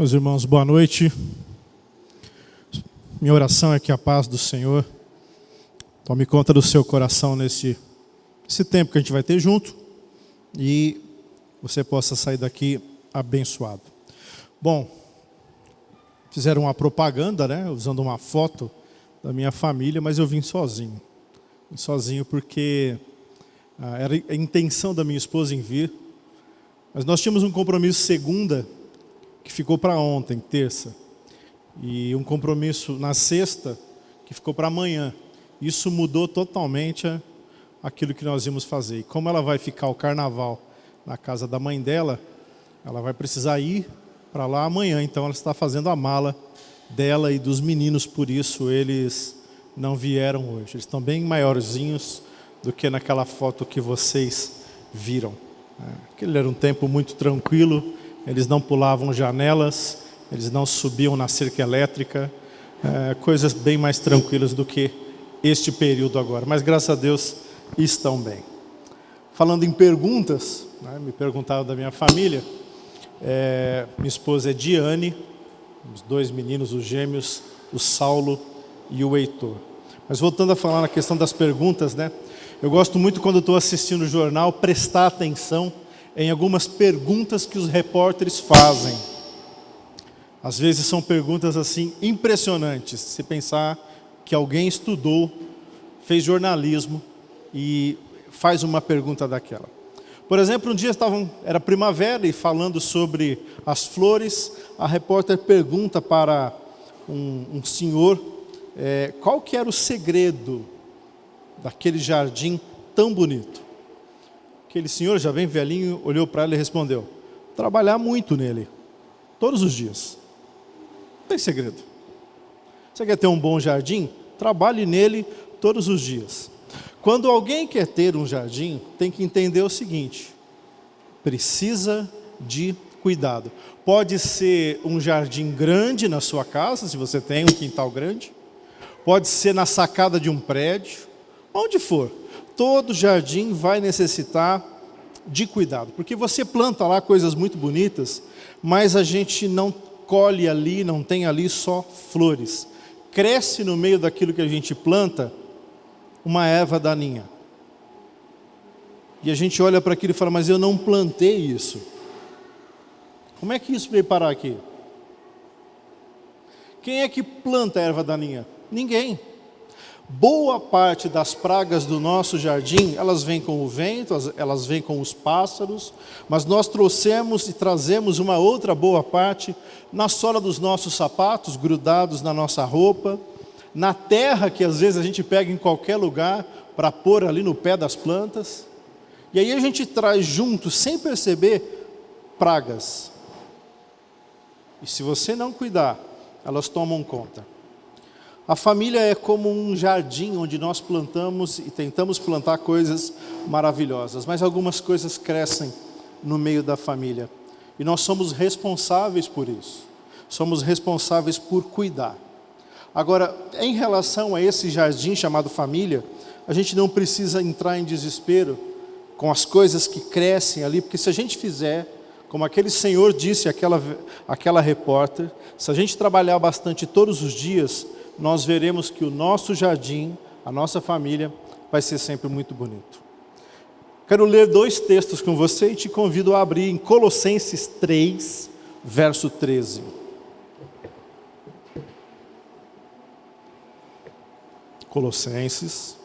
Meus irmãos, boa noite. Minha oração é que a paz do Senhor tome conta do seu coração nesse tempo que a gente vai ter junto e você possa sair daqui abençoado. Bom, fizeram uma propaganda, né, usando uma foto da minha família, mas eu vim sozinho. Vim sozinho porque era a intenção da minha esposa em vir, mas nós tínhamos um compromisso segunda, que ficou para ontem, terça, e um compromisso na sexta, que ficou para amanhã. Isso mudou totalmente aquilo que nós íamos fazer. E como ela vai ficar o carnaval na casa da mãe dela, ela vai precisar ir para lá amanhã. Então ela está fazendo a mala dela e dos meninos, por isso eles não vieram hoje. Eles estão bem maiorzinhos do que naquela foto que vocês viram. Aquele era um tempo muito tranquilo. Eles não pulavam janelas, eles não subiam na cerca elétrica, coisas bem mais tranquilas do que este período agora. Mas graças a Deus estão bem. Falando em perguntas, né, me perguntaram da minha família, minha esposa é Diane, os dois meninos, os gêmeos, o Saulo e o Heitor. Mas voltando a falar na questão das perguntas, né, eu gosto muito quando estou assistindo o jornal, prestar atenção em algumas perguntas que os repórteres fazem. Às vezes são perguntas assim impressionantes, se pensar que alguém estudou, fez jornalismo e faz uma pergunta daquela. Por exemplo, um dia era primavera e falando sobre as flores, a repórter pergunta para um senhor qual que era o segredo daquele jardim tão bonito. Aquele senhor, já bem velhinho, olhou para ela e respondeu: trabalhar muito nele, todos os dias. Não tem segredo. Você quer ter um bom jardim? Trabalhe nele todos os dias. Quando alguém quer ter um jardim, tem que entender o seguinte: precisa de cuidado. Pode ser um jardim grande na sua casa, se você tem um quintal grande. Pode ser na sacada de um prédio, onde for. Todo jardim vai necessitar de cuidado, porque você planta lá coisas muito bonitas, mas a gente não colhe ali, não tem ali só flores. Cresce no meio daquilo que a gente planta uma erva daninha. E a gente olha para aquilo e fala: mas eu não plantei isso. Como é que isso veio parar aqui? Quem é que planta a erva daninha? Ninguém. Boa parte das pragas do nosso jardim, elas vêm com o vento, elas vêm com os pássaros, mas nós trouxemos e trazemos uma outra boa parte na sola dos nossos sapatos, grudados na nossa roupa, na terra que às vezes a gente pega em qualquer lugar para pôr ali no pé das plantas. E aí a gente traz junto, sem perceber, pragas. E se você não cuidar, elas tomam conta. A família é como um jardim onde nós plantamos e tentamos plantar coisas maravilhosas, mas algumas coisas crescem no meio da família. E nós somos responsáveis por isso. Somos responsáveis por cuidar. Agora, em relação a esse jardim chamado família, a gente não precisa entrar em desespero com as coisas que crescem ali, porque se a gente fizer, como aquele senhor disse, aquela repórter, se a gente trabalhar bastante todos os dias, nós veremos que o nosso jardim, a nossa família, vai ser sempre muito bonito. Quero ler 2 textos com você e te convido a abrir em Colossenses 3, verso 13. Colossenses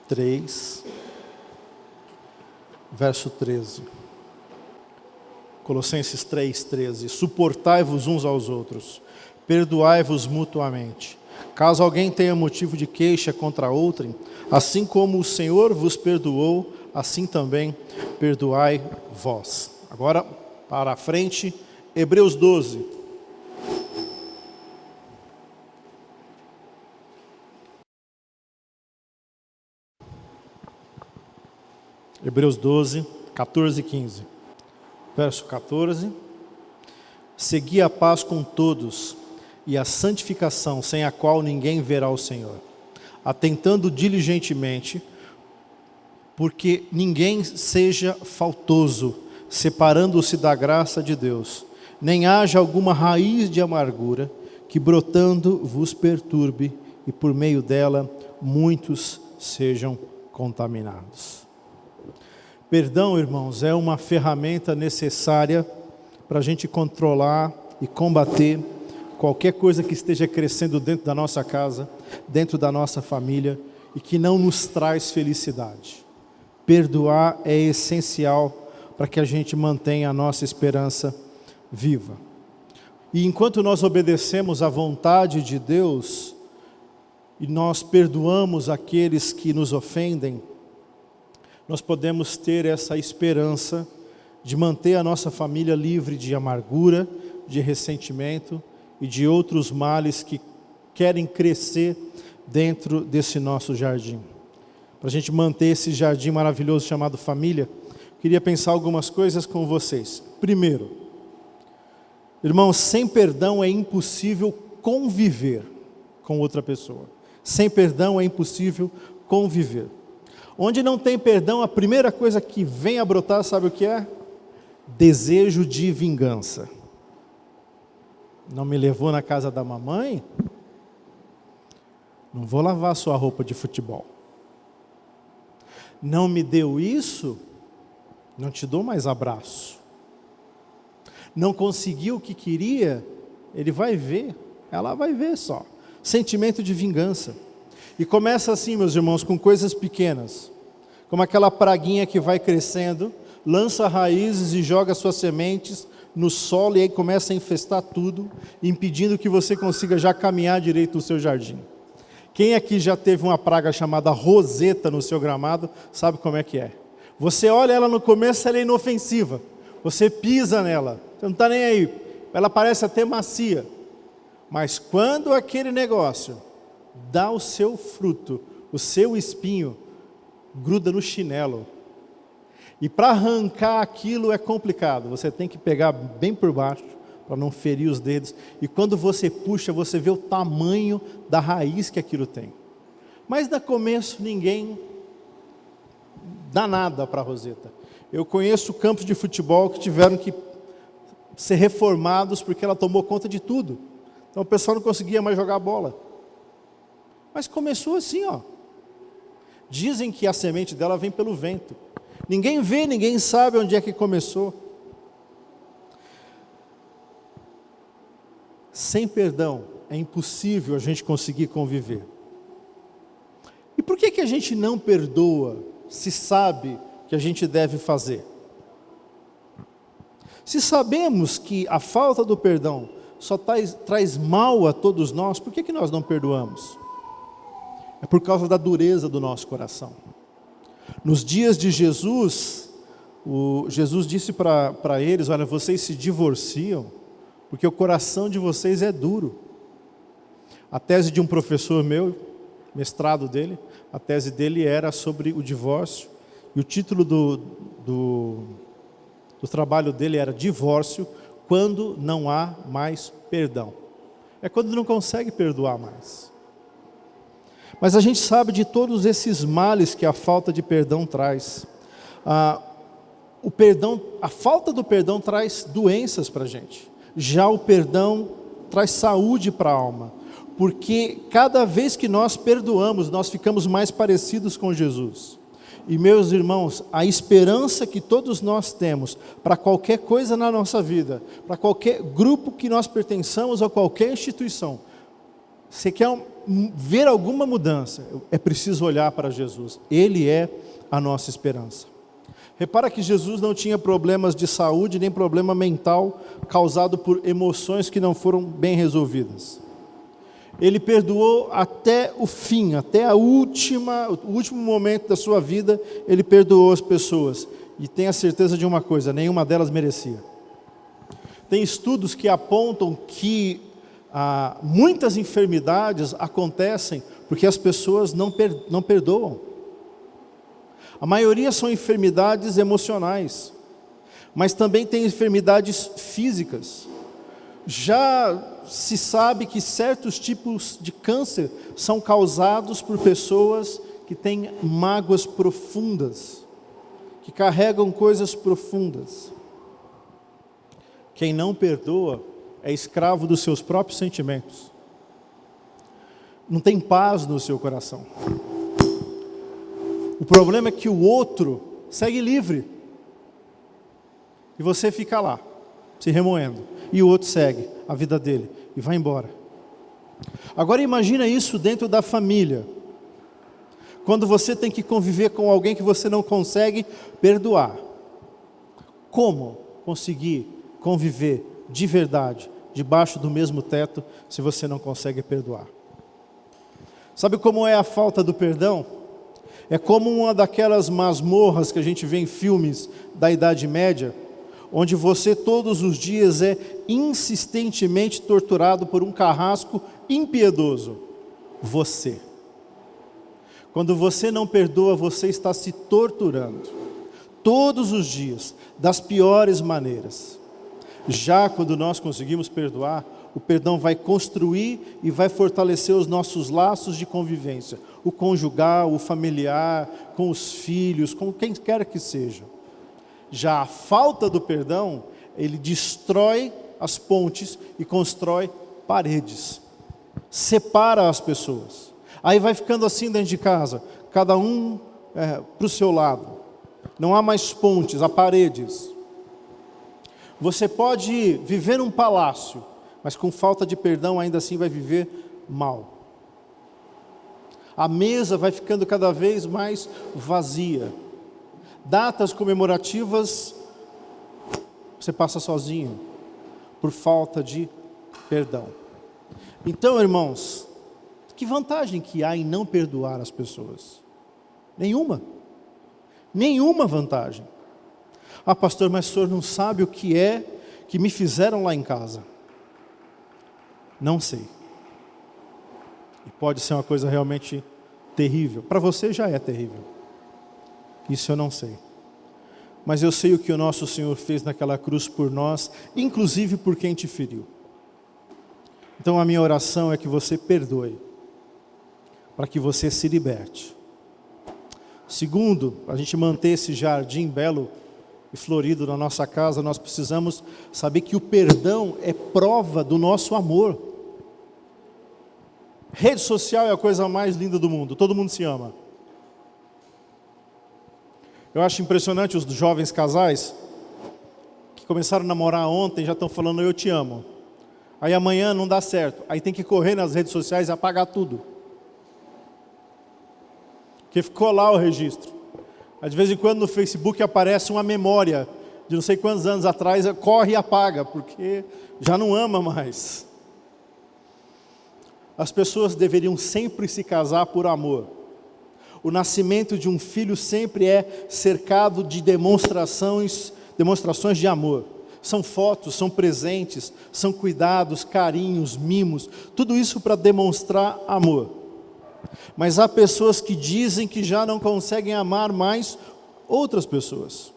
3, verso 13. Colossenses 3, 13. Suportai-vos uns aos outros, perdoai-vos mutuamente. Caso alguém tenha motivo de queixa contra outrem, assim como o Senhor vos perdoou, assim também perdoai vós. Agora, para a frente, Hebreus 12. Hebreus 12, 14 e 15. Verso 14. Segui a paz com todos e a santificação, sem a qual ninguém verá o Senhor, atentando diligentemente, porque ninguém seja faltoso, separando-se da graça de Deus, nem haja alguma raiz de amargura que brotando vos perturbe e por meio dela muitos sejam contaminados. Perdão, irmãos, é uma ferramenta necessária para a gente controlar e combater qualquer coisa que esteja crescendo dentro da nossa casa, dentro da nossa família e que não nos traz felicidade. Perdoar é essencial para que a gente mantenha a nossa esperança viva. E enquanto nós obedecemos à vontade de Deus e nós perdoamos aqueles que nos ofendem, nós podemos ter essa esperança de manter a nossa família livre de amargura, de ressentimento e de outros males que querem crescer dentro desse nosso jardim. Para a gente manter esse jardim maravilhoso chamado família, queria pensar algumas coisas com vocês. Primeiro, irmãos, sem perdão é impossível conviver com outra pessoa. Sem perdão é impossível conviver. Onde não tem perdão, a primeira coisa que vem a brotar, sabe o que é? Desejo de vingança. Não me levou na casa da mamãe? Não vou lavar sua roupa de futebol. Não me deu isso? Não te dou mais abraço. Não conseguiu o que queria? Ele vai ver, ela vai ver só. Sentimento de vingança. E começa assim, meus irmãos, com coisas pequenas. Como aquela praguinha que vai crescendo, lança raízes e joga suas sementes no solo e aí começa a infestar tudo, impedindo que você consiga já caminhar direito no seu jardim. Quem aqui já teve uma praga chamada roseta no seu gramado, sabe como é que é. Você olha ela no começo, ela é inofensiva. Você pisa nela, você não está nem aí. Ela parece até macia. Mas quando aquele negócio dá o seu fruto, o seu espinho, gruda no chinelo. E para arrancar aquilo é complicado. Você tem que pegar bem por baixo, para não ferir os dedos. E quando você puxa, você vê o tamanho da raiz que aquilo tem. Mas no começo ninguém dá nada para a roseta. Eu conheço campos de futebol que tiveram que ser reformados porque ela tomou conta de tudo. Então o pessoal não conseguia mais jogar bola. Mas começou assim, ó. Dizem que a semente dela vem pelo vento. Ninguém vê, ninguém sabe onde é que começou. Sem perdão é impossível a gente conseguir conviver. E por que a gente não perdoa se sabe que a gente deve fazer? Se sabemos que a falta do perdão só traz mal a todos nós, por que nós não perdoamos? É por causa da dureza do nosso coração. Nos dias de Jesus, Jesus disse para eles, olha, vocês se divorciam, porque o coração de vocês é duro. A tese de um professor meu, mestrado dele, a tese dele era sobre o divórcio, e o título do trabalho dele era Divórcio, quando não há mais perdão. É quando não consegue perdoar mais. Mas a gente sabe de todos esses males que a falta de perdão traz. A falta do perdão traz doenças para a gente. Já o perdão traz saúde para a alma. Porque cada vez que nós perdoamos, nós ficamos mais parecidos com Jesus. E meus irmãos, a esperança que todos nós temos para qualquer coisa na nossa vida, para qualquer grupo que nós pertençamos ou qualquer instituição, você quer ver alguma mudança, é preciso olhar para Jesus. Ele é a nossa esperança. Repara que Jesus não tinha problemas de saúde, nem problema mental causado por emoções que não foram bem resolvidas. Ele perdoou até o fim, até o último momento da sua vida, ele perdoou as pessoas. E tenha certeza de uma coisa, nenhuma delas merecia. Tem estudos que apontam que muitas enfermidades acontecem porque as pessoas não perdoam. A maioria são enfermidades emocionais, mas também tem enfermidades físicas. Já se sabe que certos tipos de câncer são causados por pessoas que têm mágoas profundas, que carregam coisas profundas. Quem não perdoa é escravo dos seus próprios sentimentos. Não tem paz no seu coração. O problema é que o outro segue livre. E você fica lá, se remoendo. E o outro segue a vida dele e vai embora. Agora imagina isso dentro da família. Quando você tem que conviver com alguém que você não consegue perdoar. Como conseguir conviver de verdade, debaixo do mesmo teto, se você não consegue perdoar? Sabe como é a falta do perdão? É como uma daquelas masmorras que a gente vê em filmes da Idade Média, onde você todos os dias é insistentemente torturado por um carrasco impiedoso. Você. Quando você não perdoa, você está se torturando. Todos os dias, das piores maneiras. Já quando nós conseguimos perdoar, o perdão vai construir e vai fortalecer os nossos laços de convivência. O conjugal, o familiar, com os filhos, com quem quer que seja. Já a falta do perdão, ele destrói as pontes e constrói paredes. Separa as pessoas. Aí vai ficando assim dentro de casa, cada um para o seu lado. Não há mais pontes, há paredes. Você pode viver num palácio, mas com falta de perdão ainda assim vai viver mal. A mesa vai ficando cada vez mais vazia. Datas comemorativas, você passa sozinho, por falta de perdão. Então, irmãos, que vantagem que há em não perdoar as pessoas? Nenhuma. Nenhuma vantagem. Ah, pastor, mas o senhor não sabe o que é que me fizeram lá em casa? Não sei. E pode ser uma coisa realmente terrível. Para você já é terrível. Isso eu não sei. Mas eu sei o que o nosso Senhor fez naquela cruz por nós, inclusive por quem te feriu. Então a minha oração é que você perdoe, para que você se liberte. Segundo, para a gente manter esse jardim belo e florido na nossa casa, nós precisamos saber que o perdão é prova do nosso amor. Rede social é a coisa mais linda do mundo, todo mundo se ama. Eu acho impressionante os jovens casais que começaram a namorar ontem, já estão falando eu te amo. Aí amanhã não dá certo, aí tem que correr nas redes sociais e apagar tudo. Porque ficou lá o registro. Aí de vez em quando no Facebook aparece uma memória de não sei quantos anos atrás, corre e apaga, porque já não ama mais. As pessoas deveriam sempre se casar por amor. O nascimento de um filho sempre é cercado de demonstrações de amor. São fotos, são presentes, são cuidados, carinhos, mimos, tudo isso para demonstrar amor. Mas há pessoas que dizem que já não conseguem amar mais outras pessoas.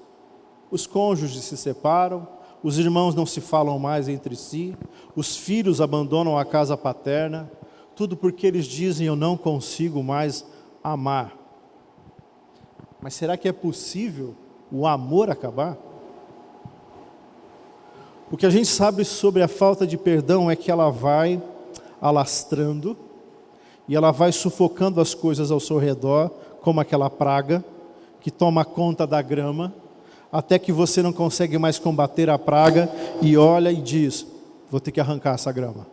Os cônjuges se separam, os irmãos não se falam mais entre si, os filhos abandonam a casa paterna, tudo porque eles dizem eu não consigo mais amar. Mas será que é possível o amor acabar? O que a gente sabe sobre a falta de perdão é que ela vai alastrando e ela vai sufocando as coisas ao seu redor, como aquela praga que toma conta da grama, até que você não consegue mais combater a praga e olha e diz, vou ter que arrancar essa grama.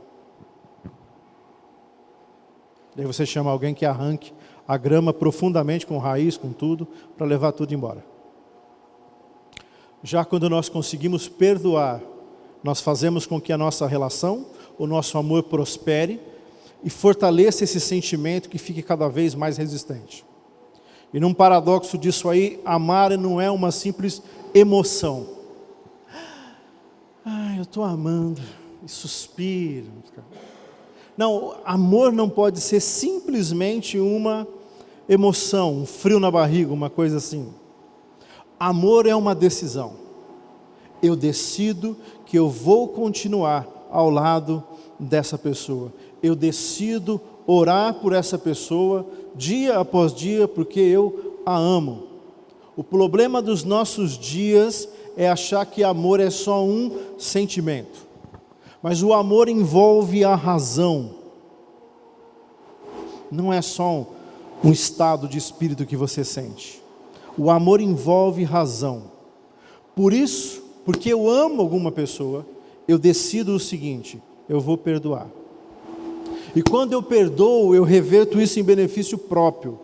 Daí você chama alguém que arranque a grama profundamente, com raiz, com tudo, para levar tudo embora. Já quando nós conseguimos perdoar, nós fazemos com que a nossa relação, o nosso amor prospere e fortaleça esse sentimento que fique cada vez mais resistente. E num paradoxo disso aí, amar não é uma simples emoção. Eu estou amando, e suspiro. Não, amor não pode ser simplesmente uma emoção, um frio na barriga, uma coisa assim. Amor é uma decisão. Eu decido que eu vou continuar ao lado dessa pessoa. Eu decido orar por essa pessoa dia após dia, porque eu a amo. O problema dos nossos dias é achar que amor é só um sentimento. Mas o amor envolve a razão. Não é só um estado de espírito que você sente. O amor envolve razão. Por isso, porque eu amo alguma pessoa, eu decido o seguinte: eu vou perdoar. E quando eu perdoo, eu reverto isso em benefício próprio.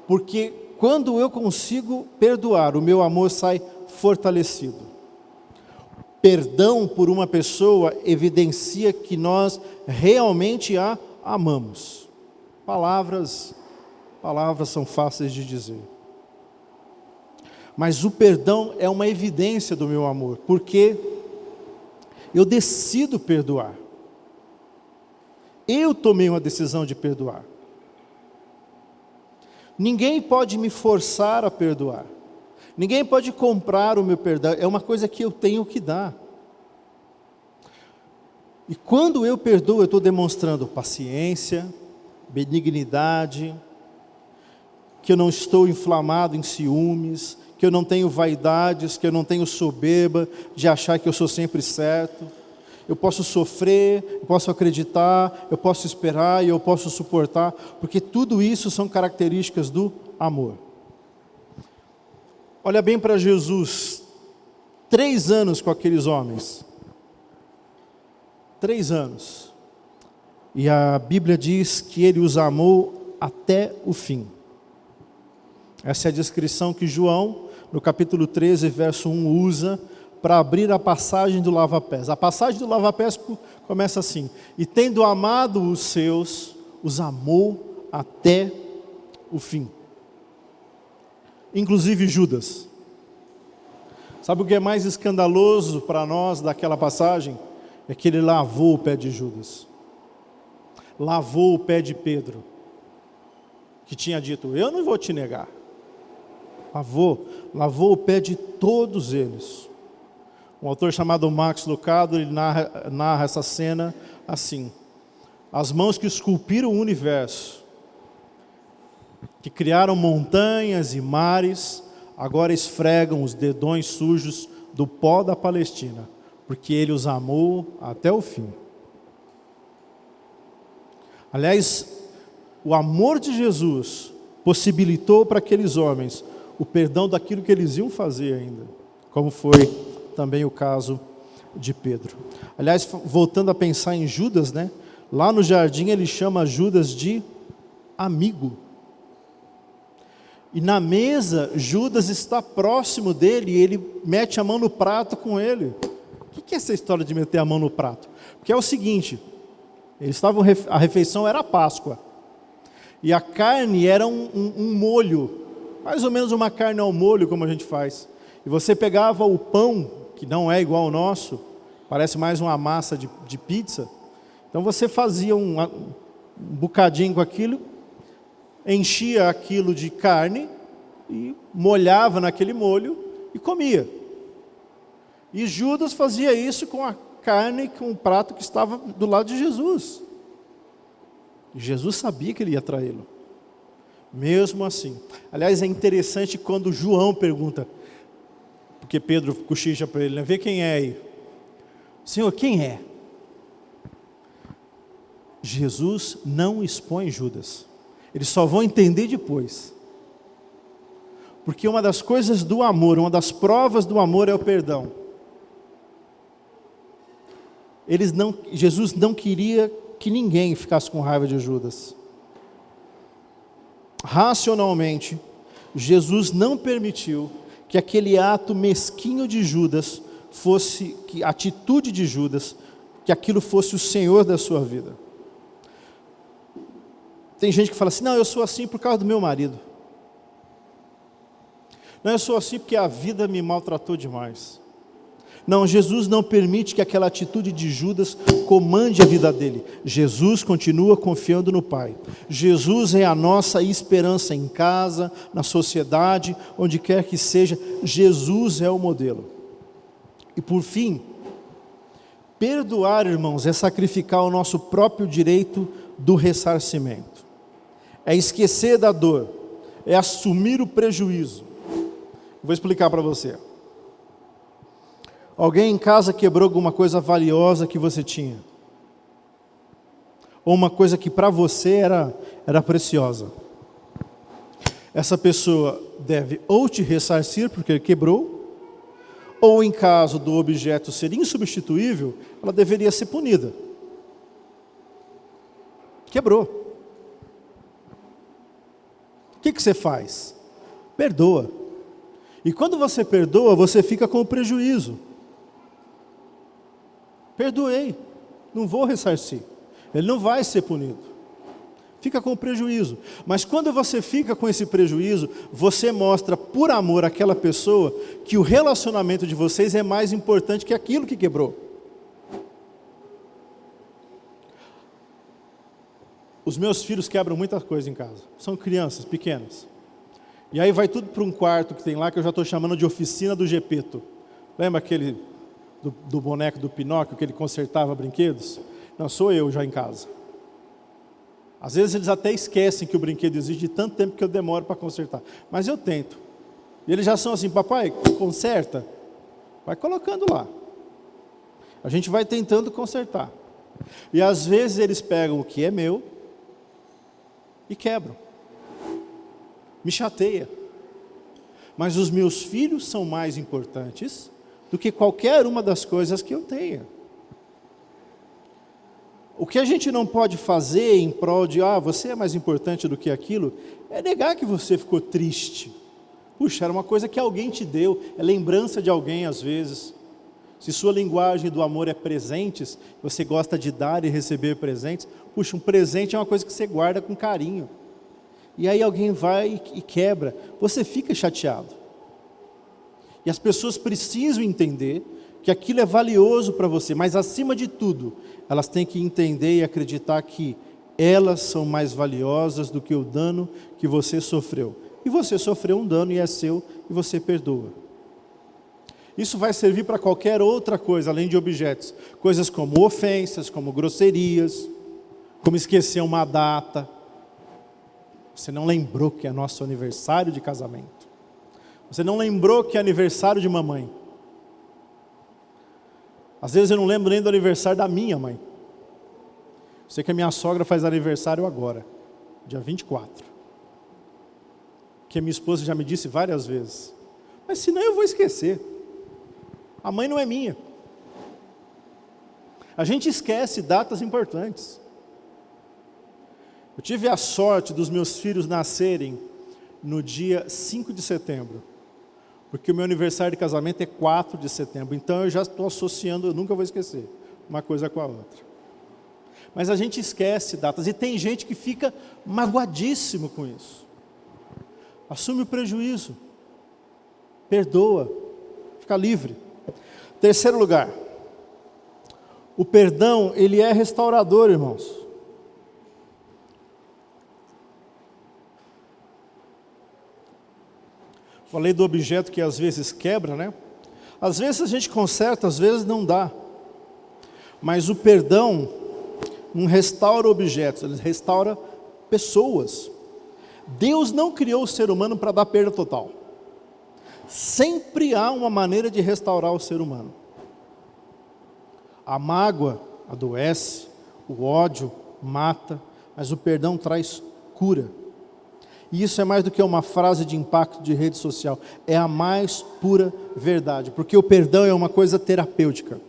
Porque quando eu consigo perdoar, o meu amor sai fortalecido. Perdão por uma pessoa evidencia que nós realmente a amamos. Palavras são fáceis de dizer. Mas o perdão é uma evidência do meu amor, porque eu decido perdoar. Eu tomei uma decisão de perdoar. Ninguém pode me forçar a perdoar. Ninguém pode comprar o meu perdão. É uma coisa que eu tenho que dar. E quando eu perdoo, eu estou demonstrando paciência, benignidade, que eu não estou inflamado em ciúmes, que eu não tenho vaidades, que eu não tenho soberba de achar que eu sou sempre certo. Eu posso sofrer, eu posso acreditar, eu posso esperar e eu posso suportar, porque tudo isso são características do amor. Olha bem para Jesus, 3 anos com aqueles homens. 3 anos. E a Bíblia diz que ele os amou até o fim. Essa é a descrição que João, no capítulo 13, verso 1, usa para abrir a passagem do lava-pés. A passagem do lava-pés começa assim: e tendo amado os seus, os amou até o fim. Inclusive Judas. Sabe o que é mais escandaloso para nós daquela passagem? É que ele lavou o pé de Judas. Lavou o pé de Pedro, que tinha dito: eu não vou te negar. Lavou o pé de todos eles. Um autor chamado Max Lucado, ele narra essa cena assim: as mãos que esculpiram o universo, que criaram montanhas e mares, agora esfregam os dedões sujos do pó da Palestina, porque ele os amou até o fim. Aliás, o amor de Jesus possibilitou para aqueles homens o perdão daquilo que eles iam fazer ainda, como foi também o caso de Pedro. Aliás, voltando a pensar em Judas, né? Lá no jardim ele chama Judas de amigo. E na mesa, Judas está próximo dele e ele mete a mão no prato com ele. O que é essa história de meter a mão no prato? Porque é o seguinte, a refeição era a Páscoa. E a carne era um molho, mais ou menos uma carne ao molho, como a gente faz. E você pegava o pão, que não é igual ao nosso, parece mais uma massa de pizza. Então você fazia um bocadinho com aquilo, enchia aquilo de carne e molhava naquele molho e comia. E Judas fazia isso com a carne, com o prato que estava do lado de Jesus. E Jesus sabia que ele ia traí-lo. Mesmo assim. Aliás, é interessante quando João pergunta, porque Pedro cochicha para ele, né? Vê quem é aí. Senhor, quem é? Jesus não expõe Judas. Eles só vão entender depois. Porque uma das coisas do amor, uma das provas do amor é o perdão. Jesus não queria que ninguém ficasse com raiva de Judas. Racionalmente, Jesus não permitiu que aquele ato mesquinho de Judas fosse, que a atitude de Judas, que aquilo fosse o Senhor da sua vida. Tem gente que fala assim: não, eu sou assim por causa do meu marido. Não, eu sou assim porque a vida me maltratou demais. Não, Jesus não permite que aquela atitude de Judas comande a vida dele. Jesus continua confiando no Pai. Jesus é a nossa esperança em casa, na sociedade, onde quer que seja. Jesus é o modelo. E por fim, perdoar, irmãos, é sacrificar o nosso próprio direito do ressarcimento. É esquecer da dor, é assumir o prejuízo. Vou explicar para você. Alguém em casa quebrou alguma coisa valiosa que você tinha? Ou uma coisa que para você era preciosa? Essa pessoa deve ou te ressarcir porque ele quebrou, ou em caso do objeto ser insubstituível, ela deveria ser punida. Quebrou. O que você faz? Perdoa. E quando você perdoa, você fica com o prejuízo. Perdoei, não vou ressarcir. Ele não vai ser punido. Fica com o prejuízo. Mas quando você fica com esse prejuízo, você mostra por amor àquela pessoa que o relacionamento de vocês é mais importante que aquilo que quebrou. Os meus filhos quebram muita coisa em casa. São crianças pequenas. E aí vai tudo para um quarto que tem lá, que eu já estou chamando de oficina do Gepeto. Lembra aquele do boneco do Pinóquio, que ele consertava brinquedos? Não, sou eu já em casa. Às vezes eles até esquecem que o brinquedo existe de tanto tempo que eu demoro para consertar. Mas eu tento. E eles já são assim, papai, conserta. Vai colocando lá. A gente vai tentando consertar. E às vezes eles pegam o que é meu e quebram. Me chateia. Mas os meus filhos são mais importantes do que qualquer uma das coisas que eu tenha. O que a gente não pode fazer em prol de, você é mais importante do que aquilo, é negar que você ficou triste. Puxa, era uma coisa que alguém te deu, é lembrança de alguém às vezes. Se sua linguagem do amor é presentes, você gosta de dar e receber presentes, puxa, um presente é uma coisa que você guarda com carinho. E aí alguém vai e quebra, você fica chateado. E as pessoas precisam entender que aquilo é valioso para você, mas acima de tudo, elas têm que entender e acreditar que elas são mais valiosas do que o dano que você sofreu. E você sofreu um dano e é seu, e você perdoa. Isso vai servir para qualquer outra coisa, além de objetos. Coisas como ofensas, como grosserias, como esquecer uma data. Você não lembrou que é nosso aniversário de casamento. Você não lembrou que é aniversário de mamãe. Às vezes eu não lembro nem do aniversário da minha mãe. Sei que a minha sogra faz aniversário agora, dia 24. Que a minha esposa já me disse várias vezes. Mas senão eu vou esquecer. A mãe não é minha. A gente esquece datas importantes. Eu tive a sorte dos meus filhos nascerem no dia 5 de setembro. Porque o meu aniversário de casamento é 4 de setembro. Então eu já estou associando, eu nunca vou esquecer, uma coisa com a outra. Mas a gente esquece datas. E tem gente que fica magoadíssimo com isso. Assume o prejuízo. Perdoa. Fica livre. Terceiro lugar. O perdão, ele é restaurador, irmãos. Falei do objeto que às vezes quebra, né? Às vezes a gente conserta, às vezes não dá. Mas o perdão não restaura objetos, ele restaura pessoas. Deus não criou o ser humano para dar perda total. Sempre há uma maneira de restaurar o ser humano. A mágoa adoece, o ódio mata, mas o perdão traz cura. E isso é mais do que uma frase de impacto de rede social, é a mais pura verdade, porque o perdão é uma coisa terapêutica.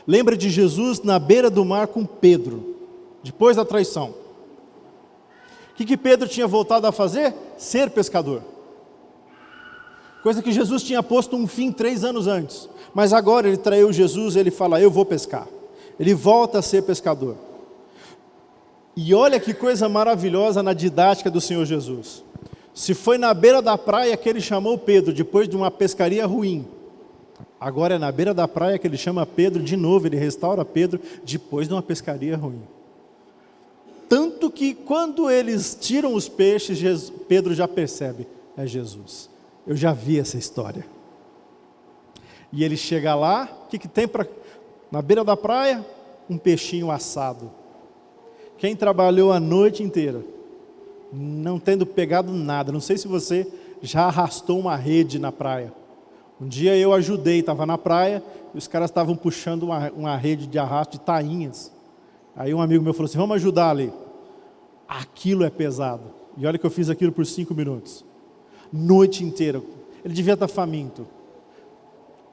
Lembra de Jesus na beira do mar com Pedro, depois da traição. O que Pedro tinha voltado a fazer? Ser pescador. Coisa que Jesus tinha posto um fim 3 anos antes. Mas agora ele traiu Jesus, ele fala, eu vou pescar. Ele volta a ser pescador. E olha que coisa maravilhosa na didática do Senhor Jesus. Se foi na beira da praia que ele chamou Pedro, depois de uma pescaria ruim. Agora é na beira da praia que ele chama Pedro de novo, ele restaura Pedro depois de uma pescaria ruim. Tanto que quando eles tiram os peixes, Pedro já percebe, é Jesus. Eu já vi essa história. E ele chega lá, o que tem na beira da praia? Um peixinho assado. Quem trabalhou a noite inteira, não tendo pegado nada, não sei se você já arrastou uma rede na praia. Um dia eu ajudei, estava na praia, e os caras estavam puxando uma rede de arrasto de tainhas. Aí um amigo meu falou assim, vamos ajudar ali. Aquilo é pesado. E olha que eu fiz aquilo por 5 minutos. Noite inteira. Ele devia estar faminto.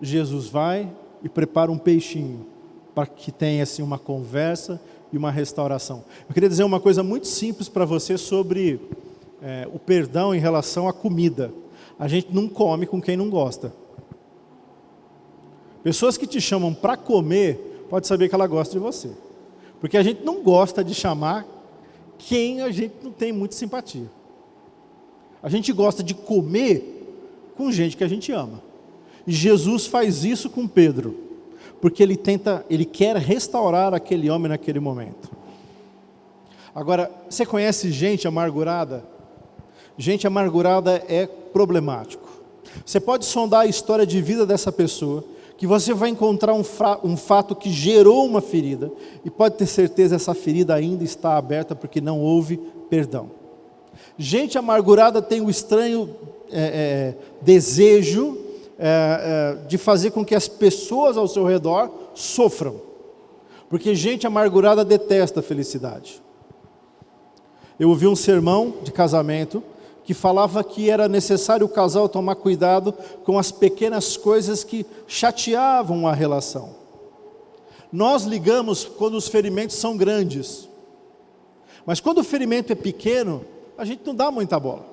Jesus vai e prepara um peixinho, para que tenha assim uma conversa e uma restauração. Eu queria dizer uma coisa muito simples para você sobre o perdão em relação à comida. A gente não come com quem não gosta. Pessoas que te chamam para comer, pode saber que ela gosta de você. Porque a gente não gosta de chamar quem a gente não tem muita simpatia. A gente gosta de comer com gente que a gente ama. E Jesus faz isso com Pedro, porque ele quer restaurar aquele homem naquele momento. Agora, você conhece gente amargurada? Gente amargurada é problemático. Você pode sondar a história de vida dessa pessoa, que você vai encontrar um fato que gerou uma ferida, e pode ter certeza essa ferida ainda está aberta porque não houve perdão. Gente amargurada tem o estranho desejo de fazer com que as pessoas ao seu redor sofram, porque gente amargurada detesta a felicidade. Eu ouvi um sermão de casamento que falava que era necessário o casal tomar cuidado com as pequenas coisas que chateavam a relação. Nós ligamos quando os ferimentos são grandes, mas quando o ferimento é pequeno, a gente não dá muita bola.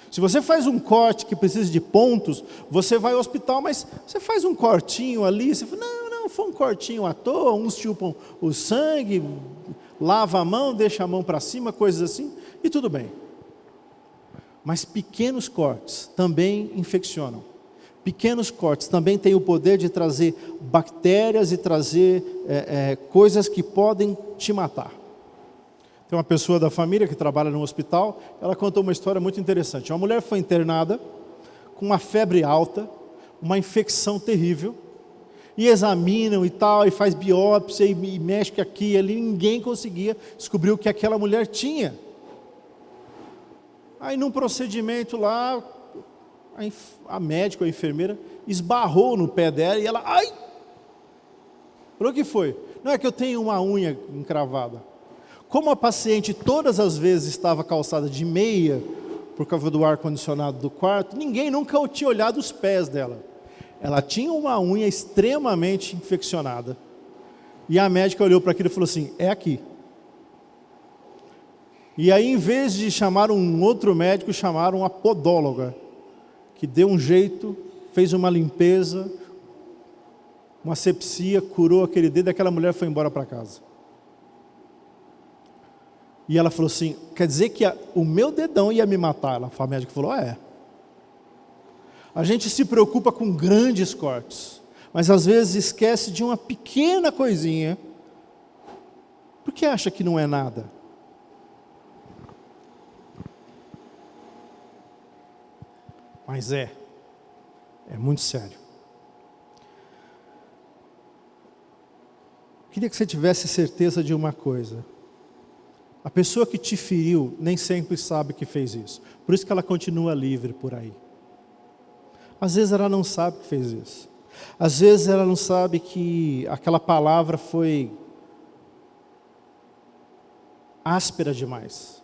Se você faz um corte que precisa de pontos, você vai ao hospital, mas você faz um cortinho ali, você fala, não, foi um cortinho à toa, uns chupam o sangue, lava a mão, deixa a mão para cima, coisas assim, e tudo bem. Mas pequenos cortes também infeccionam. Pequenos cortes também têm o poder de trazer bactérias e trazer coisas que podem te matar. Tem uma pessoa da família que trabalha no hospital, ela contou uma história muito interessante. Uma mulher foi internada com uma febre alta, uma infecção terrível, e examinam e tal, e faz biópsia, e mexe aqui e ali, ninguém conseguia descobrir o que aquela mulher tinha. Aí num procedimento lá, a médica, a enfermeira, esbarrou no pé dela e ela, ai! Falou, o que foi? Não, é que eu tenho uma unha encravada. Como a paciente todas as vezes estava calçada de meia, por causa do ar-condicionado do quarto, ninguém nunca tinha olhado os pés dela. Ela tinha uma unha extremamente infeccionada. E a médica olhou para aquilo e falou assim, é aqui. E aí, em vez de chamar um outro médico, chamaram uma podóloga, que deu um jeito, fez uma limpeza, uma asepsia, curou aquele dedo, e aquela mulher foi embora para casa. E ela falou assim, quer dizer que o meu dedão ia me matar? A médica falou, é. A gente se preocupa com grandes cortes, mas às vezes esquece de uma pequena coisinha, porque acha que não é nada. Mas é muito sério. Queria que você tivesse certeza de uma coisa. A pessoa que te feriu nem sempre sabe que fez isso. Por isso que ela continua livre por aí. Às vezes ela não sabe que fez isso. Às vezes ela não sabe que aquela palavra foi áspera demais.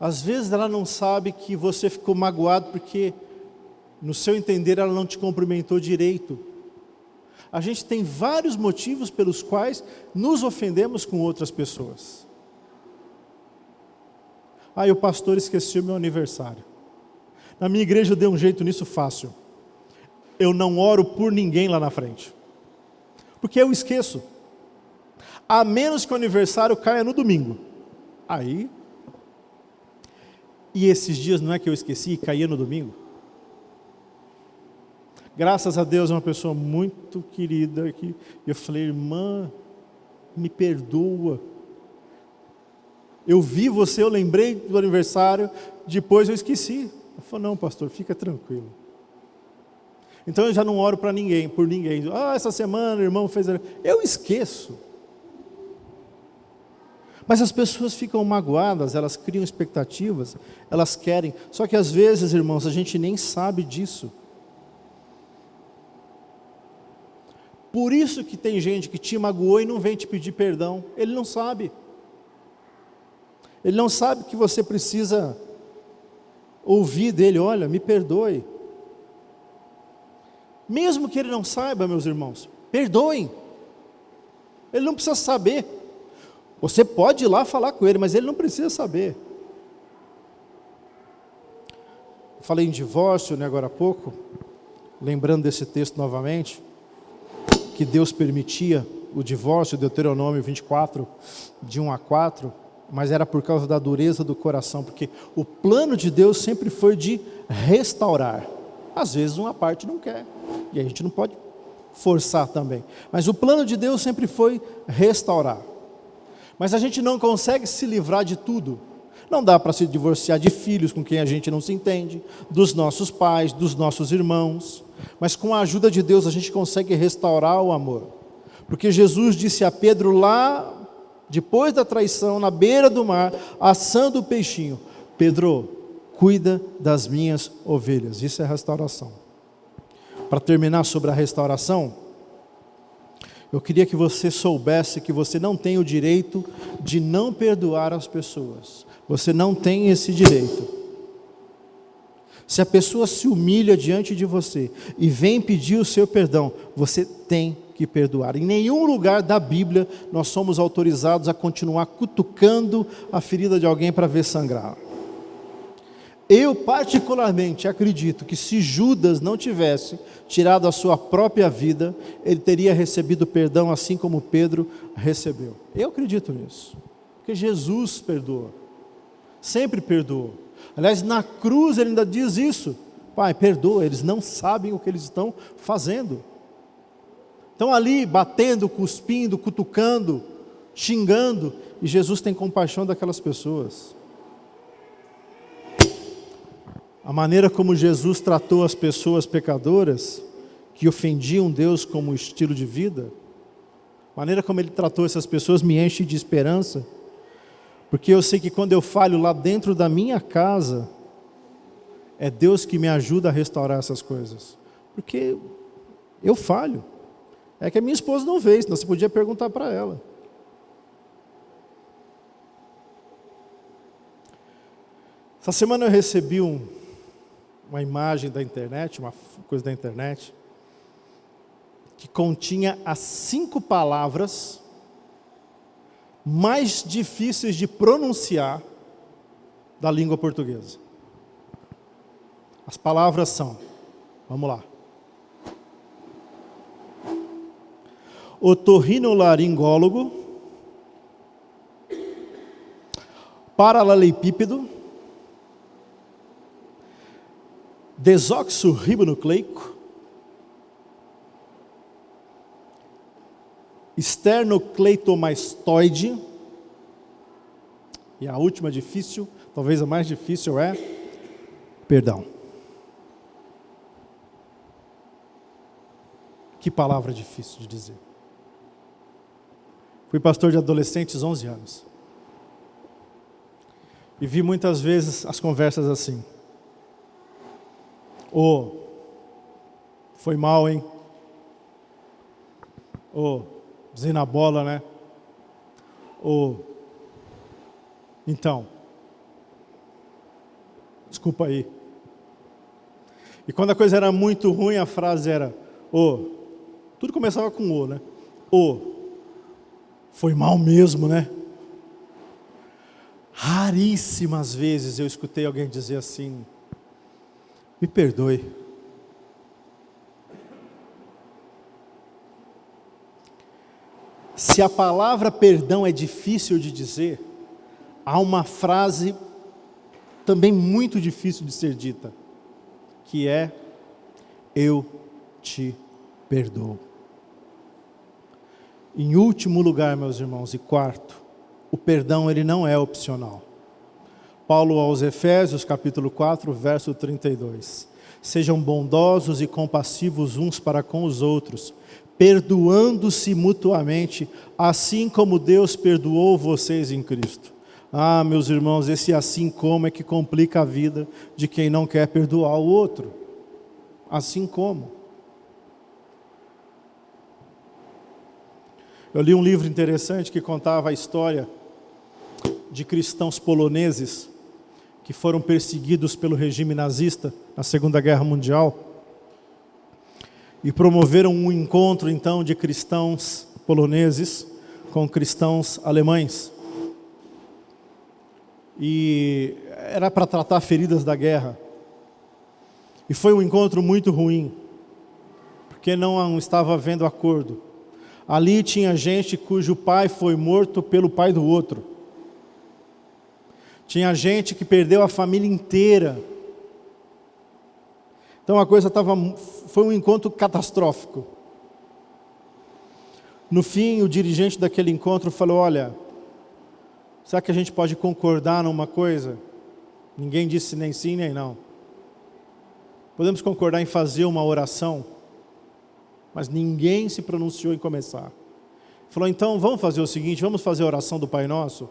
Às vezes ela não sabe que você ficou magoado porque, no seu entender, ela não te cumprimentou direito. A gente tem vários motivos pelos quais nos ofendemos com outras pessoas. E o pastor esqueceu meu aniversário. Na minha igreja eu dei um jeito nisso fácil. Eu não oro por ninguém lá na frente. Porque eu esqueço. A menos que o aniversário caia no domingo. E esses dias não é que eu esqueci e caía no domingo? Graças a Deus é uma pessoa muito querida aqui. E eu falei, irmã, me perdoa. Eu vi você, eu lembrei do aniversário, depois eu esqueci. Eu falei, não, pastor, fica tranquilo. Então eu já não oro para ninguém, por ninguém. Essa semana o irmão fez... Eu esqueço. Mas as pessoas ficam magoadas, elas criam expectativas, elas querem. Só que às vezes, irmãos, a gente nem sabe disso. Por isso que tem gente que te magoou e não vem te pedir perdão. Ele não sabe. Ele não sabe que você precisa ouvir dele: olha, me perdoe. Mesmo que ele não saiba, meus irmãos, perdoem. Ele não precisa saber. Você pode ir lá falar com ele, mas ele não precisa saber. Falei em divórcio, né, agora há pouco, lembrando desse texto novamente, que Deus permitia o divórcio, Deuteronômio 24, de 1 a 4, mas era por causa da dureza do coração, porque o plano de Deus sempre foi de restaurar. Às vezes uma parte não quer, e a gente não pode forçar também, mas o plano de Deus sempre foi restaurar. Mas a gente não consegue se livrar de tudo. Não dá para se divorciar de filhos com quem a gente não se entende, dos nossos pais, dos nossos irmãos, mas com a ajuda de Deus a gente consegue restaurar o amor. Porque Jesus disse a Pedro lá, depois da traição, na beira do mar, assando o peixinho: Pedro, cuida das minhas ovelhas. Isso é restauração. Para terminar sobre a restauração, eu queria que você soubesse que você não tem o direito de não perdoar as pessoas. Você não tem esse direito. Se a pessoa se humilha diante de você e vem pedir o seu perdão, você tem que perdoar. Em nenhum lugar da Bíblia nós somos autorizados a continuar cutucando a ferida de alguém para ver sangrar. Eu particularmente acredito que se Judas não tivesse tirado a sua própria vida, ele teria recebido perdão assim como Pedro recebeu. Eu acredito nisso, porque Jesus perdoa, sempre perdoou. Aliás, na cruz ele ainda diz isso: Pai, perdoa, eles não sabem o que eles estão fazendo. Estão ali batendo, cuspindo, cutucando, xingando, e Jesus tem compaixão daquelas pessoas. A maneira como Jesus tratou as pessoas pecadoras, que ofendiam Deus como estilo de vida, a maneira como Ele tratou essas pessoas me enche de esperança, porque eu sei que quando eu falho lá dentro da minha casa, é Deus que me ajuda a restaurar essas coisas, porque eu falho. É que a minha esposa não vê, senão você podia perguntar para ela. Essa semana eu recebi uma imagem da internet, uma coisa da internet, que continha as 5 palavras mais difíceis de pronunciar da língua portuguesa. As palavras são, vamos lá: otorrinolaringólogo, paralelepípedo, desoxirribonucleico, esternocleidomastoide, e a última difícil, talvez a mais difícil, é perdão. Que palavra difícil de dizer. Fui pastor de adolescentes 11 anos. E vi muitas vezes as conversas assim: foi mal, hein? Pisei na bola, né? Então, desculpa aí. E quando a coisa era muito ruim, a frase era: tudo começava com né? Foi mal mesmo, né? Raríssimas vezes eu escutei alguém dizer assim: me perdoe. Se a palavra perdão é difícil de dizer, há uma frase também muito difícil de ser dita, que é: eu te perdoo. Em último lugar, meus irmãos, e quarto, o perdão ele não é opcional. Paulo aos Efésios, capítulo 4, verso 32. Sejam bondosos e compassivos uns para com os outros, perdoando-se mutuamente, assim como Deus perdoou vocês em Cristo. Ah, meus irmãos, esse assim como é que complica a vida de quem não quer perdoar o outro. Assim como. Eu li um livro interessante que contava a história de cristãos poloneses que foram perseguidos pelo regime nazista na Segunda Guerra Mundial e promoveram um encontro, então, de cristãos poloneses com cristãos alemães. E era para tratar feridas da guerra. E foi um encontro muito ruim, porque não estava havendo acordo. Ali tinha gente cujo pai foi morto pelo pai do outro. Tinha gente que perdeu a família inteira. Então a coisa foi um encontro catastrófico. No fim, o dirigente daquele encontro falou: olha, será que a gente pode concordar numa coisa? Ninguém disse nem sim nem não. Podemos concordar em fazer uma oração? Mas ninguém se pronunciou em começar. Falou: então vamos fazer o seguinte, vamos fazer a oração do Pai Nosso?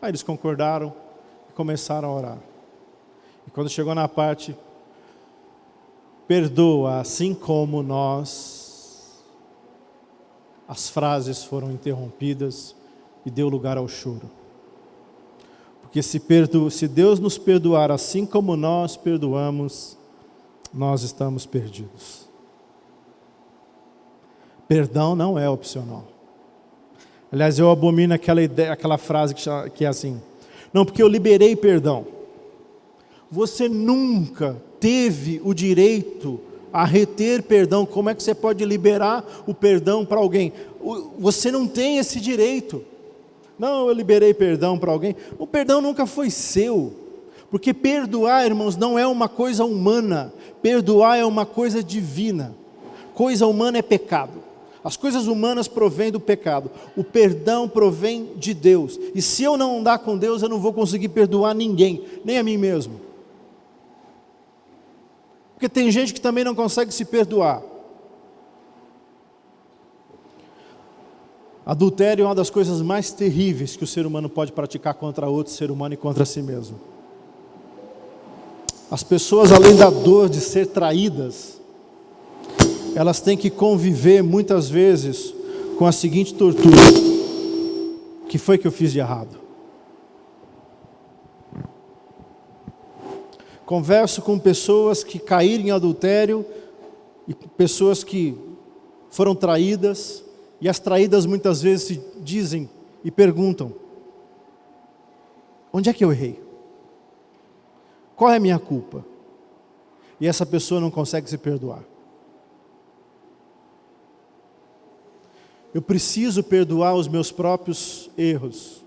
Aí eles concordaram e começaram a orar. E quando chegou na parte, perdoa assim como nós, as frases foram interrompidas e deu lugar ao choro. Porque se Deus nos perdoar assim como nós perdoamos, nós estamos perdidos. Perdão não é opcional. Aliás, eu abomino aquela frase que é assim: não, porque eu liberei perdão. Você nunca teve o direito a reter perdão. Como é que você pode liberar o perdão para alguém? Você não tem esse direito. Não, eu liberei perdão para alguém. O perdão nunca foi seu. Porque perdoar, irmãos, não é uma coisa humana. Perdoar é uma coisa divina. Coisa humana é pecado. As coisas humanas provêm do pecado. O perdão provém de Deus. E se eu não andar com Deus, eu não vou conseguir perdoar ninguém, nem a mim mesmo. Porque tem gente que também não consegue se perdoar. Adultério é uma das coisas mais terríveis que o ser humano pode praticar contra outro ser humano e contra si mesmo. As pessoas, além da dor de ser traídas, elas têm que conviver muitas vezes com a seguinte tortura: o que foi que eu fiz de errado? Converso com pessoas que caíram em adultério e pessoas que foram traídas, e as traídas muitas vezes se dizem e perguntam: onde é que eu errei? Qual é a minha culpa? E essa pessoa não consegue se perdoar. Eu preciso perdoar os meus próprios erros,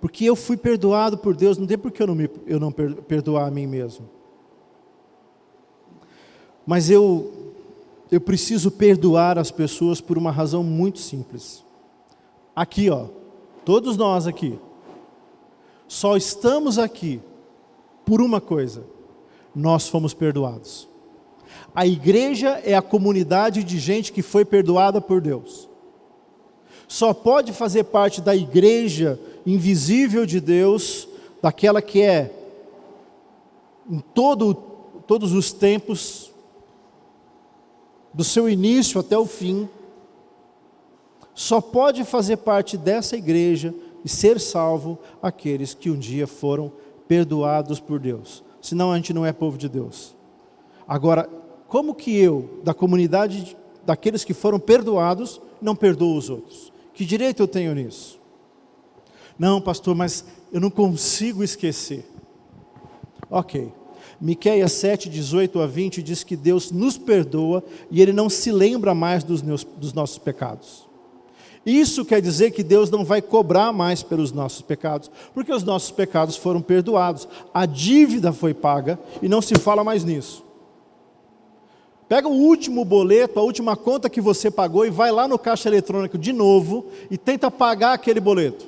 porque eu fui perdoado por Deus. Não tem por que eu não perdoar a mim mesmo. Mas eu preciso perdoar as pessoas por uma razão muito simples. Aqui, todos nós aqui, só estamos aqui por uma coisa: nós fomos perdoados. A igreja é a comunidade de gente que foi perdoada por Deus. Só pode fazer parte da igreja invisível de Deus, daquela que é em todos os tempos, do seu início até o fim. Só pode fazer parte dessa igreja e ser salvo aqueles que um dia foram perdoados por Deus. Senão a gente não é povo de Deus. Agora, como que eu, da comunidade daqueles que foram perdoados, não perdoo os outros? Que direito eu tenho nisso? Não, pastor, mas eu não consigo esquecer. Ok. Miqueias 7, 18 a 20 diz que Deus nos perdoa e Ele não se lembra mais dos nossos pecados. Isso quer dizer que Deus não vai cobrar mais pelos nossos pecados, porque os nossos pecados foram perdoados. A dívida foi paga e não se fala mais nisso. Pega o último boleto, a última conta que você pagou e vai lá no caixa eletrônico de novo e tenta pagar aquele boleto.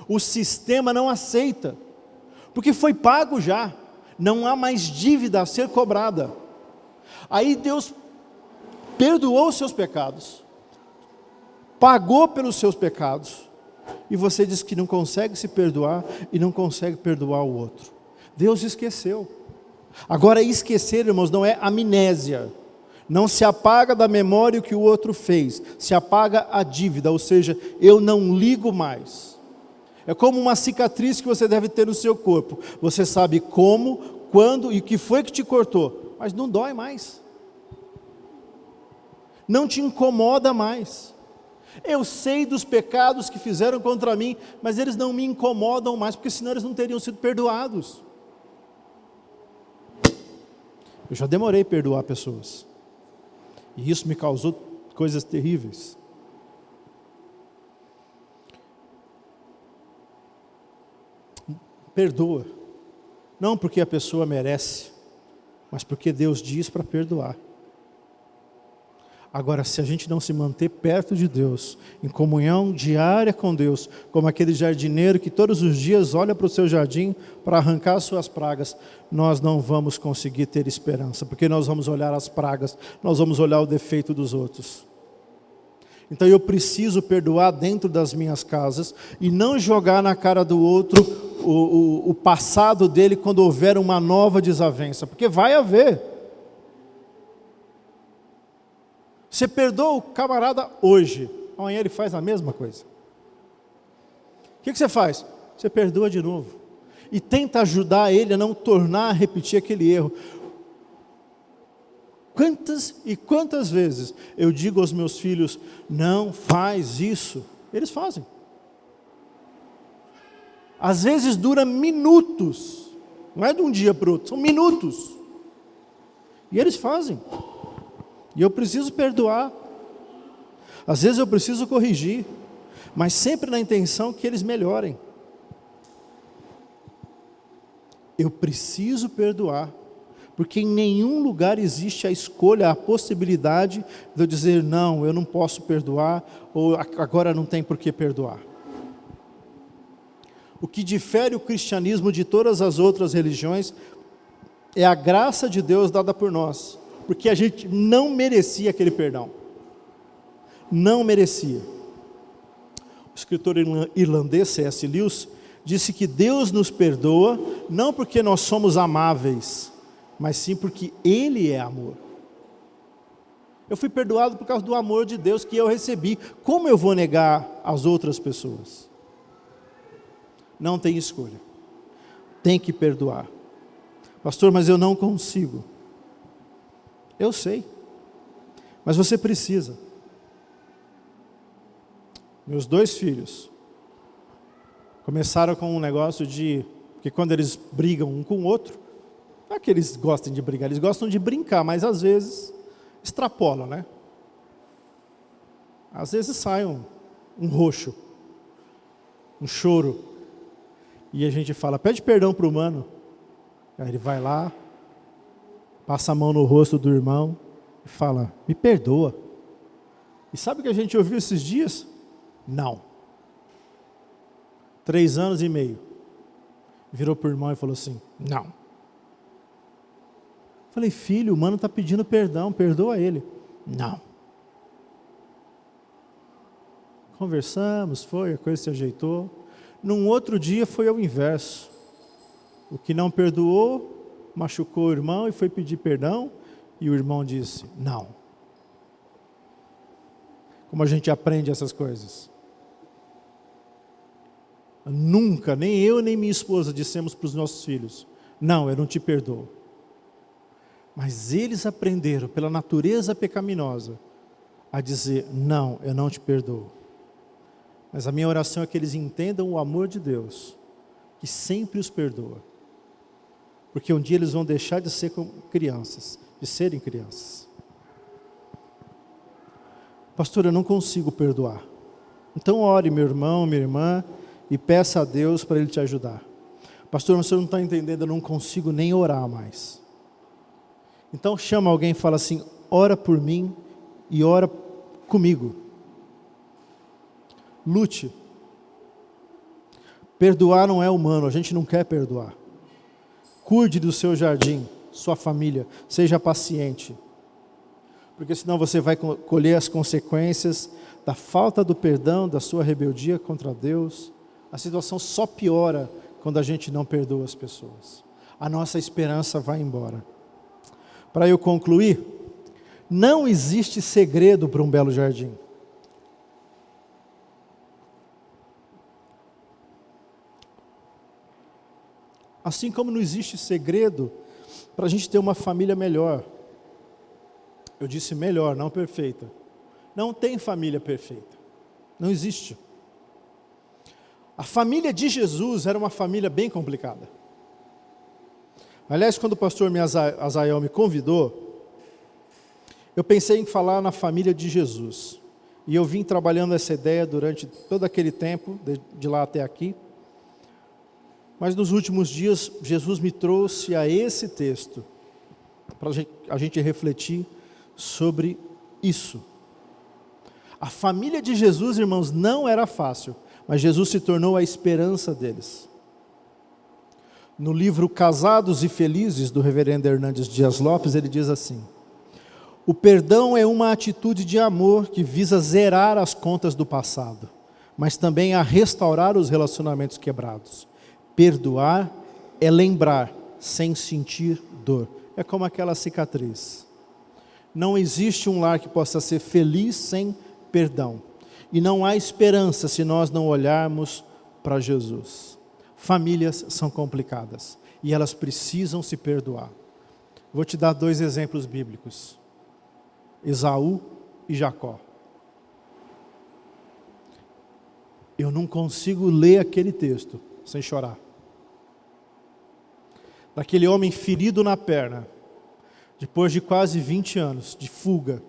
O sistema não aceita, porque foi pago já. Não há mais dívida a ser cobrada. Aí Deus perdoou os seus pecados, pagou pelos seus pecados, e você diz que não consegue se perdoar e não consegue perdoar o outro. Deus esqueceu. Agora, esquecer, irmãos, não é amnésia. Não se apaga da memória o que o outro fez, se apaga a dívida, ou seja, eu não ligo mais. É como uma cicatriz que você deve ter no seu corpo. Você sabe como, quando e o que foi que te cortou, mas não dói mais. Não te incomoda mais. Eu sei dos pecados que fizeram contra mim, mas eles não me incomodam mais, porque senão eles não teriam sido perdoados. Eu já demorei a perdoar pessoas. E isso me causou coisas terríveis. Perdoa. Não porque a pessoa merece, mas porque Deus diz para perdoar. Agora, se a gente não se manter perto de Deus, em comunhão diária com Deus, como aquele jardineiro que todos os dias olha para o seu jardim para arrancar as suas pragas, nós não vamos conseguir ter esperança, porque nós vamos olhar as pragas, nós vamos olhar o defeito dos outros. Então eu preciso perdoar dentro das minhas casas e não jogar na cara do outro o passado dele quando houver uma nova desavença, porque vai haver. Você perdoa o camarada hoje, amanhã ele faz a mesma coisa. O que você faz? Você perdoa de novo. E tenta ajudar ele a não tornar a repetir aquele erro. Quantas e quantas vezes eu digo aos meus filhos, não faz isso. Eles fazem. Às vezes dura minutos. Não é de um dia para o outro, são minutos. E eles fazem. E eu preciso perdoar. Às vezes eu preciso corrigir, mas sempre na intenção que eles melhorem. Eu preciso perdoar, porque em nenhum lugar existe a escolha, a possibilidade de eu dizer, não, eu não posso perdoar, ou agora não tem por que perdoar. O que difere o cristianismo de todas as outras religiões é a graça de Deus dada por nós. Porque a gente não merecia aquele perdão. Não merecia. O escritor irlandês C.S. Lewis disse que Deus nos perdoa não porque nós somos amáveis, mas sim porque Ele é amor. Eu fui perdoado por causa do amor de Deus que eu recebi. Como eu vou negar às outras pessoas? Não tem escolha. Tem que perdoar. Pastor, mas eu não consigo. Eu sei, mas você precisa. Meus 2 filhos começaram com um negócio de que quando eles brigam um com o outro, não é que eles gostem de brigar, eles gostam de brincar, mas às vezes extrapolam, né? Às vezes sai um roxo, um choro, e a gente fala, pede perdão para o mano. Aí ele vai lá, passa a mão no rosto do irmão e fala, me perdoa. E sabe o que a gente ouviu esses dias? Não. 3 anos e meio. Virou para o irmão e falou assim, não. Falei, filho, o mano está pedindo perdão, perdoa ele. Não. Conversamos, a coisa se ajeitou. Num outro dia foi ao inverso. O que não perdoou, machucou o irmão e foi pedir perdão, e o irmão disse, não. Como a gente aprende essas coisas? Nunca, nem eu nem minha esposa dissemos para os nossos filhos, não, eu não te perdoo. Mas eles aprenderam, pela natureza pecaminosa, a dizer, não, eu não te perdoo. Mas a minha oração é que eles entendam o amor de Deus, que sempre os perdoa. Porque um dia eles vão deixar de ser crianças, de serem crianças. Pastor, eu não consigo perdoar. Então ore, meu irmão, minha irmã, e peça a Deus para Ele te ajudar. Pastor, você não está entendendo, eu não consigo nem orar mais. Então chama alguém e fala assim, ora por mim e ora comigo. Lute. Perdoar não é humano, a gente não quer perdoar. Cuide do seu jardim, sua família, seja paciente. Porque senão você vai colher as consequências da falta do perdão, da sua rebeldia contra Deus. A situação só piora quando a gente não perdoa as pessoas. A nossa esperança vai embora. Para eu concluir, Não existe segredo para um belo jardim. Assim como não existe segredo para a gente ter uma família melhor. Eu disse melhor, não perfeita. Não tem família perfeita. Não existe. A família de Jesus era uma família bem complicada. Aliás, quando o pastor Azael me convidou, eu pensei em falar na família de Jesus. E eu vim trabalhando essa ideia durante todo aquele tempo, de lá até aqui. Mas nos últimos dias, Jesus me trouxe a esse texto, para a gente refletir sobre isso. A família de Jesus, irmãos, não era fácil, mas Jesus se tornou a esperança deles. No livro Casados e Felizes, do reverendo Hernandes Dias Lopes, ele diz assim: o perdão é uma atitude de amor que visa zerar as contas do passado, mas também a restaurar os relacionamentos quebrados. Perdoar é lembrar sem sentir dor. É como aquela cicatriz. Não existe um lar que possa ser feliz sem perdão. E não há esperança se nós não olharmos para Jesus. Famílias são complicadas e elas precisam se perdoar. Vou te dar 2 exemplos bíblicos. Esaú e Jacó. Eu não consigo ler aquele texto sem chorar. Daquele homem ferido na perna, depois de quase 20 anos de fuga,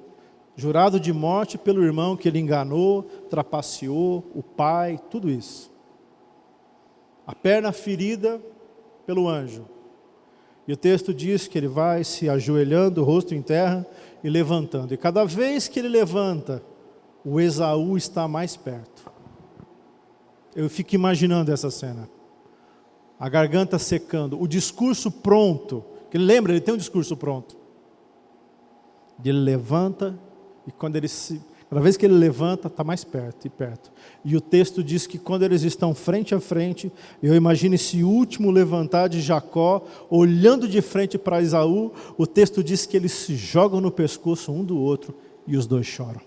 jurado de morte pelo irmão que ele enganou, trapaceou, o pai, tudo isso. A perna ferida pelo anjo. E o texto diz que ele vai se ajoelhando, o rosto em terra e levantando. E cada vez que ele levanta, o Esaú está mais perto. Eu fico imaginando essa cena. A garganta secando, o discurso pronto. Que ele lembra, ele tem um discurso pronto. Ele levanta e cada vez que ele levanta, está mais perto e perto. E o texto diz que quando eles estão frente a frente, eu imagino esse último levantar de Jacó, olhando de frente para Esaú, o texto diz que eles se jogam no pescoço um do outro e os dois choram.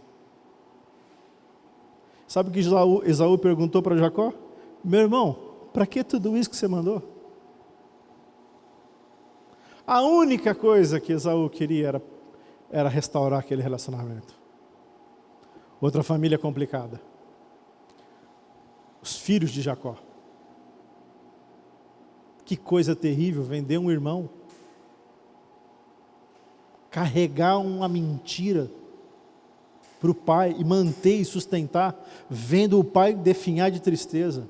Sabe o que Esaú perguntou para Jacó? Meu irmão, para que tudo isso que você mandou? A única coisa que Esaú queria era restaurar aquele relacionamento. Outra família complicada. Os filhos de Jacó. Que coisa terrível, vender um irmão. Carregar uma mentira para o pai e manter e sustentar, vendo o pai definhar de tristeza.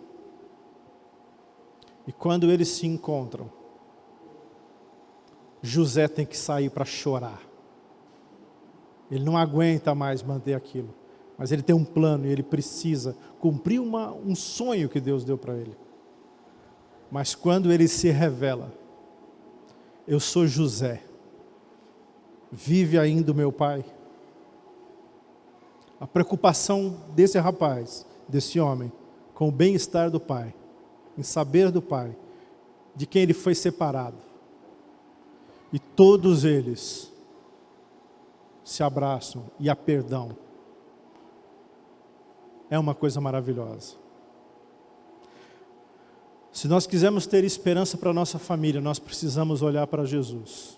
E quando eles se encontram, José tem que sair para chorar. Ele não aguenta mais manter aquilo. Mas ele tem um plano e ele precisa cumprir um sonho que Deus deu para ele. Mas quando ele se revela, eu sou José, vive ainda o meu pai? A preocupação desse rapaz, desse homem, com o bem-estar do pai, em saber do pai, de quem ele foi separado. E todos eles se abraçam e há perdão. É uma coisa maravilhosa. Se nós quisermos ter esperança para a nossa família, nós precisamos olhar para Jesus,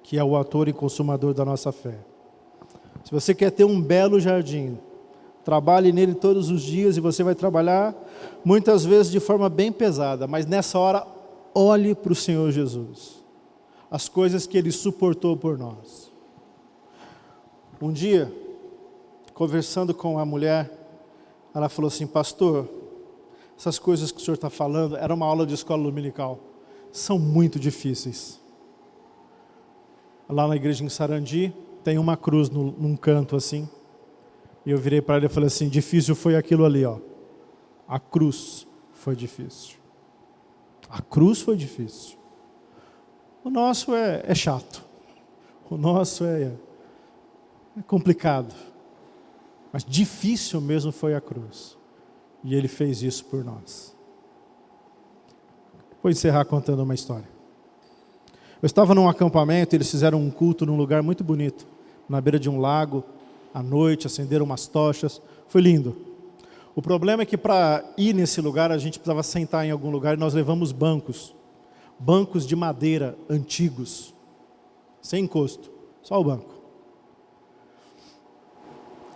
que é o autor e consumador da nossa fé. Se você quer ter um belo jardim, trabalhe nele todos os dias e você vai trabalhar muitas vezes de forma bem pesada, mas nessa hora, olhe para o Senhor Jesus, as coisas que Ele suportou por nós. Um dia, conversando com a mulher, ela falou assim: pastor, essas coisas que o senhor está falando, era uma aula de escola dominical, são muito difíceis. Lá na igreja em Sarandi, tem uma cruz num canto assim, e eu virei para ela e falei assim: difícil foi aquilo ali, ó. A cruz foi difícil. A cruz foi difícil. O nosso é chato. O nosso é complicado. Mas difícil mesmo foi a cruz. E Ele fez isso por nós. Vou encerrar contando uma história. Eu estava num acampamento, eles fizeram um culto num lugar muito bonito. na beira de um lago, à noite, acenderam umas tochas. Foi lindo. O problema é que para ir nesse lugar, a gente precisava sentar em algum lugar e nós levamos bancos. Bancos de madeira antigos, sem encosto, só o banco.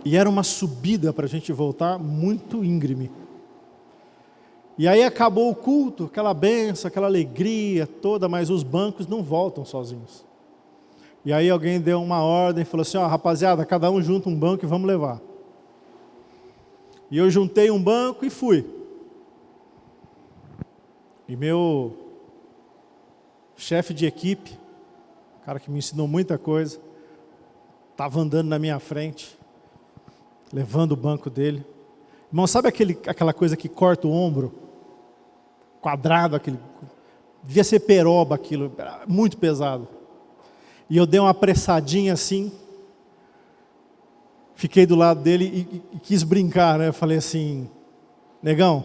E era uma subida para a gente voltar muito íngreme. E aí acabou o culto, aquela bênção, aquela alegria toda, mas os bancos não voltam sozinhos. E aí alguém deu uma ordem e falou assim, rapaziada, cada um junta um banco e vamos levar. E eu juntei um banco e fui. E meu chefe de equipe, cara que me ensinou muita coisa, estava andando na minha frente, levando o banco dele. Irmão, sabe aquela coisa que corta o ombro? Quadrado, devia ser peroba aquilo, muito pesado. E eu dei uma apressadinha assim, fiquei do lado dele e quis brincar, né? Eu falei assim, negão,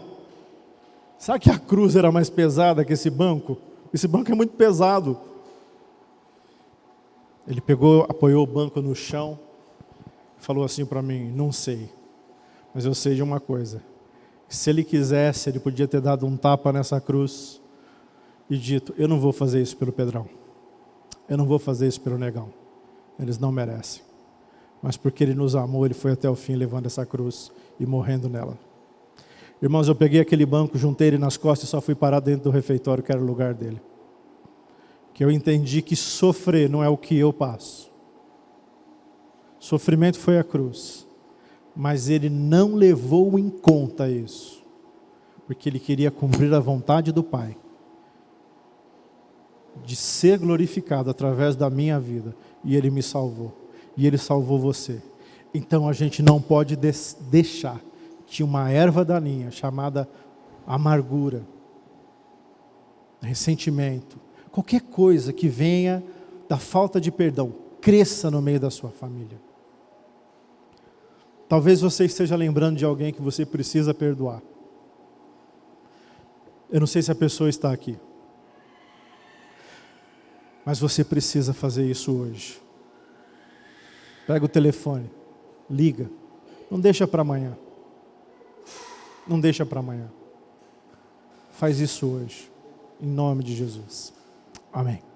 será que a cruz era mais pesada que esse banco? Esse banco é muito pesado. Ele pegou, apoiou o banco no chão, falou assim para mim, não sei, mas eu sei de uma coisa. Se ele quisesse, ele podia ter dado um tapa nessa cruz e dito, eu não vou fazer isso pelo Pedrão. Eu não vou fazer isso pelo negão. Eles não merecem. Mas porque ele nos amou, ele foi até o fim levando essa cruz e morrendo nela. Irmãos, eu peguei aquele banco, juntei ele nas costas e só fui parar dentro do refeitório, que era o lugar dele. Que eu entendi que sofrer não é o que eu passo. Sofrimento foi a cruz. Mas ele não levou em conta isso. Porque ele queria cumprir a vontade do Pai. De ser glorificado através da minha vida. E ele me salvou. E ele salvou você. Então a gente não pode deixar que uma erva daninha chamada amargura, ressentimento, qualquer coisa que venha da falta de perdão, cresça no meio da sua família. Talvez você esteja lembrando de alguém que você precisa perdoar. Eu não sei se a pessoa está aqui. Mas você precisa fazer isso hoje. Pega o telefone, liga. Não deixa para amanhã. Não deixa para amanhã. Faz isso hoje. Em nome de Jesus. Amém.